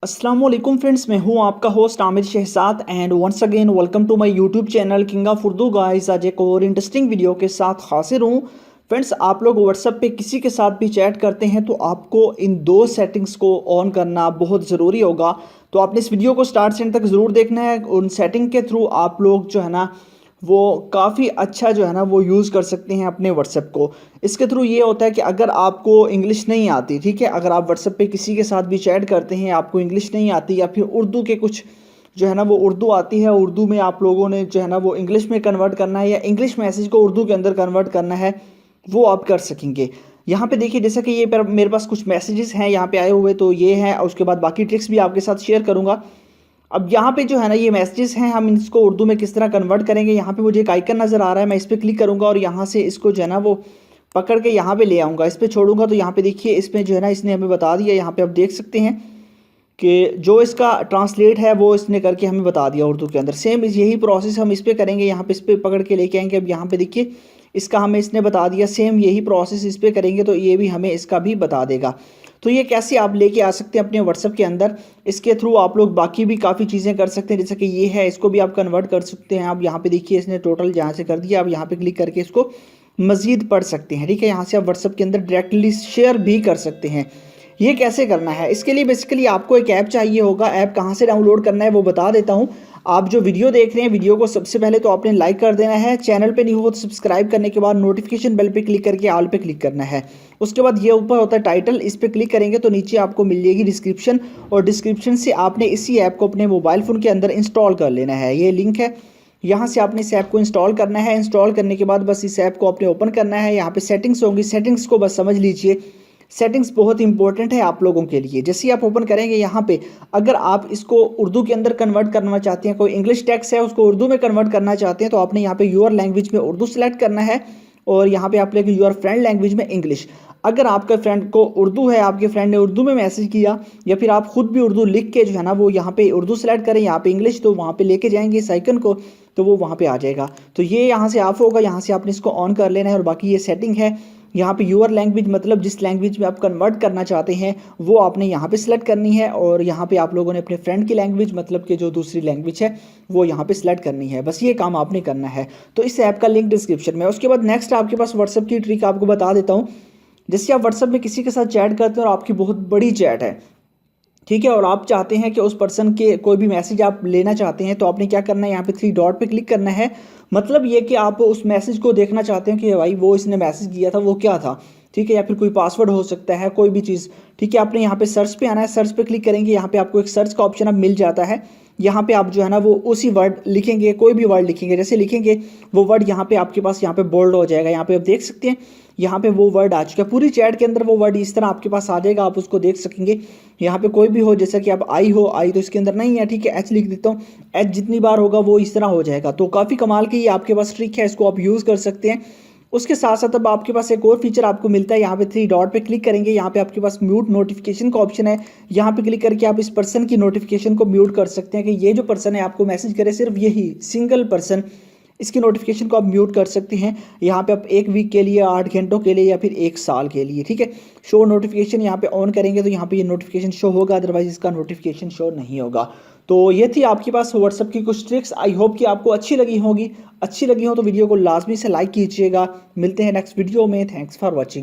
अस्सलाम वालेकुम फ्रेंड्स, मैं हूं आपका host Aamir Shahzad and once again welcome to my YouTube channel king of Urdu guys. आज एक और इंटरेस्टिंग वीडियो के साथ हाजिर हूं। फ्रेंड्स, आप लोग व्हाट्सएप पे किसी के साथ भी चैट करते हैं तो आपको इन दो सेटिंग्स को ऑन करना बहुत ज़रूरी होगा। तो आपने इस वीडियो को स्टार्ट से एंड तक ज़रूर देखना है। उन सेटिंग के थ्रू आप लोग जो है ना वो काफ़ी अच्छा जो है ना वो यूज़ कर सकते हैं अपने व्हाट्सएप को। इसके थ्रू ये होता है कि अगर आपको इंग्लिश नहीं आती, ठीक है, अगर आप व्हाट्सएप पे किसी के साथ भी चैट करते हैं, आपको इंग्लिश नहीं आती या फिर उर्दू के कुछ जो है ना वो उर्दू आती है, उर्दू में आप लोगों ने जो है ना वो इंग्लिश में कन्वर्ट करना है या इंग्लिश मैसेज को उर्दू के अंदर कन्वर्ट करना है, वो आप कर सकेंगे। यहाँ पे देखिए, जैसा कि ये मेरे पास कुछ मैसेजेस हैं यहाँ पे आए हुए, तो ये हैं, और उसके बाद बाकी ट्रिक्स भी आपके साथ शेयर करूँगा। अब यहाँ पे जो है ना ये मैसेजेस हैं, हम इसको उर्दू में किस तरह कन्वर्ट करेंगे। यहाँ पे मुझे एक आइकन नज़र आ रहा है, मैं इस पर क्लिक करूँगा और यहाँ से इसको जो है ना वो पकड़ के यहाँ पे ले आऊँगा। इस पर छोड़ूंगा तो यहाँ पे देखिए, इसमें जो है ना इसने हमें बता दिया। यहाँ पे आप देख सकते हैं कि जो इसका ट्रांसलेट है वो इसने करके हमें बता दिया उर्दू के अंदर। सेम यही प्रोसेस हम इस पर करेंगे। यहाँ पे इस पर पकड़ के लेके आएंगे। अब यहाँ पे देखिए, इसका हमें इसने बता दिया। सेम यही प्रोसेस इस पर करेंगे तो ये भी हमें इसका भी बता देगा। तो ये कैसे आप लेके आ सकते हैं अपने व्हाट्सएप के अंदर। इसके थ्रू आप लोग बाकी भी काफ़ी चीज़ें कर सकते हैं, जैसे कि ये है, इसको भी आप कन्वर्ट कर सकते हैं। आप यहाँ पे देखिए, इसने टोटल जहाँ से कर दिया। आप यहाँ पे क्लिक करके इसको मज़ीद पढ़ सकते हैं, ठीक है। यहाँ से आप व्हाट्सएप के अंदर डायरेक्टली शेयर भी कर सकते हैं। ये कैसे करना है, इसके लिए बेसिकली आपको एक ऐप चाहिए होगा। ऐप कहाँ से डाउनलोड करना है वो बता देता हूँ। आप जो वीडियो देख रहे हैं, वीडियो को सबसे पहले तो आपने लाइक कर देना है। चैनल पे नहीं हो तो सब्सक्राइब करने के बाद नोटिफिकेशन बेल पे क्लिक करके ऑल पे क्लिक करना है। उसके बाद ये ऊपर होता है टाइटल, इस पर क्लिक करेंगे तो नीचे आपको मिल जाएगी डिस्क्रिप्शन, और डिस्क्रिप्शन से आपने इसी ऐप को अपने मोबाइल फ़ोन के अंदर इंस्टॉल कर लेना है। ये लिंक है, यहाँ से आपने इस ऐप को इंस्टॉल करना है। इंस्टॉल करने के बाद बस इस ऐप को आपने ओपन करना है। यहाँ पे सेटिंग्स होंगी, सेटिंग्स को बस समझ लीजिए। सेटिंग्स बहुत इंपॉर्टेंट है आप लोगों के लिए। जैसे ही आप ओपन करेंगे, यहाँ पे अगर आप इसको उर्दू के अंदर कन्वर्ट करना चाहते हैं, कोई इंग्लिश टेक्स्ट है उसको उर्दू में कन्वर्ट करना चाहते हैं, तो आपने यहाँ पे यूर लैंग्वेज में उर्दू सेलेक्ट करना है और यहाँ पे आप लेके यूर फ्रेंड लैंग्वेज में इंग्लिश। अगर आपके फ्रेंड को उर्दू है, आपके फ्रेंड ने उर्दू में मैसेज किया, या फिर आप खुद भी उर्दू लिख के जो है ना वो यहाँ पे उर्दू सेलेक्ट करें, यहाँ पे इंग्लिश, तो वहाँ पे लेके जाएंगे इस आइकन को, तो वो वहाँ पे आ जाएगा। तो ये यहाँ से ऑफ होगा, यहाँ से आपने इसको ऑन कर लेना है। और बाकी ये सेटिंग है, यहाँ पे यूर लैंग्वेज मतलब जिस लैंग्वेज में आप कन्वर्ट करना चाहते हैं वो आपने यहाँ पे सिलेक्ट करनी है, और यहाँ पे आप लोगों ने अपने फ्रेंड की लैंग्वेज मतलब कि जो दूसरी लैंग्वेज है वो यहाँ पे सिलेक्ट करनी है। बस ये काम आपने करना है। तो इस ऐप का लिंक डिस्क्रिप्शन में। उसके बाद नेक्स्ट आपके पास व्हाट्सएप की ट्रिक आपको बता देता हूँ। जैसे आप व्हाट्सएप में किसी के साथ चैट करते हैं और आपकी बहुत बड़ी चैट है, ठीक है, और आप चाहते हैं कि उस पर्सन के कोई भी मैसेज आप लेना चाहते हैं, तो आपने क्या करना है, यहाँ पे 3 डॉट पे क्लिक करना है। मतलब ये कि आप उस मैसेज को देखना चाहते हैं कि भाई वो इसने मैसेज किया था वो क्या था, ठीक है, या फिर कोई पासवर्ड हो सकता है, कोई भी चीज़, ठीक है। आपने यहाँ पे सर्च पे आना है, सर्च पे क्लिक करेंगे, यहाँ पे आपको एक सर्च का ऑप्शन अब मिल जाता है। यहाँ पे आप जो है ना वो उसी वर्ड लिखेंगे, कोई भी वर्ड लिखेंगे, जैसे लिखेंगे वो वर्ड यहाँ पे आपके पास यहाँ पे बोल्ड हो जाएगा। यहाँ पे आप देख सकते हैं, यहाँ पे वो वर्ड आ चुका है। पूरी चैट के अंदर वो वर्ड इस तरह आपके पास आ जाएगा, आप उसको देख सकेंगे। यहाँ पे कोई भी हो, जैसा कि आप आई हो, आई तो इसके अंदर नहीं है, ठीक है, एच लिख देता हूँ, एच जितनी बार होगा वो इस तरह हो जाएगा। तो काफ़ी कमाल की ये आपके पास ट्रिक है, इसको आप यूज़ कर सकते हैं। उसके साथ साथ अब आपके पास एक और फीचर आपको मिलता है। यहाँ पे 3 डॉट पे क्लिक करेंगे, यहाँ पे आपके पास म्यूट नोटिफिकेशन का ऑप्शन है। यहाँ पे क्लिक करके आप इस पर्सन की नोटिफिकेशन को म्यूट कर सकते हैं कि ये जो पर्सन है आपको मैसेज करे, सिर्फ यही सिंगल पर्सन, इसकी नोटिफिकेशन को आप म्यूट कर सकते हैं। यहाँ पे आप 1 वीक के लिए, 8 घंटों के लिए, या फिर 1 साल के लिए, ठीक है। शो नोटिफिकेशन यहाँ पे ऑन करेंगे तो यहाँ पे ये नोटिफिकेशन शो होगा, अदरवाइज इसका नोटिफिकेशन शो नहीं होगा। तो ये थी आपके पास व्हाट्सएप की कुछ ट्रिक्स। आई होप कि आपको अच्छी लगी होगी। अच्छी लगी हो तो वीडियो को लाजमी से लाइक कीजिएगा। मिलते हैं नेक्स्ट वीडियो में। Thanks for watching.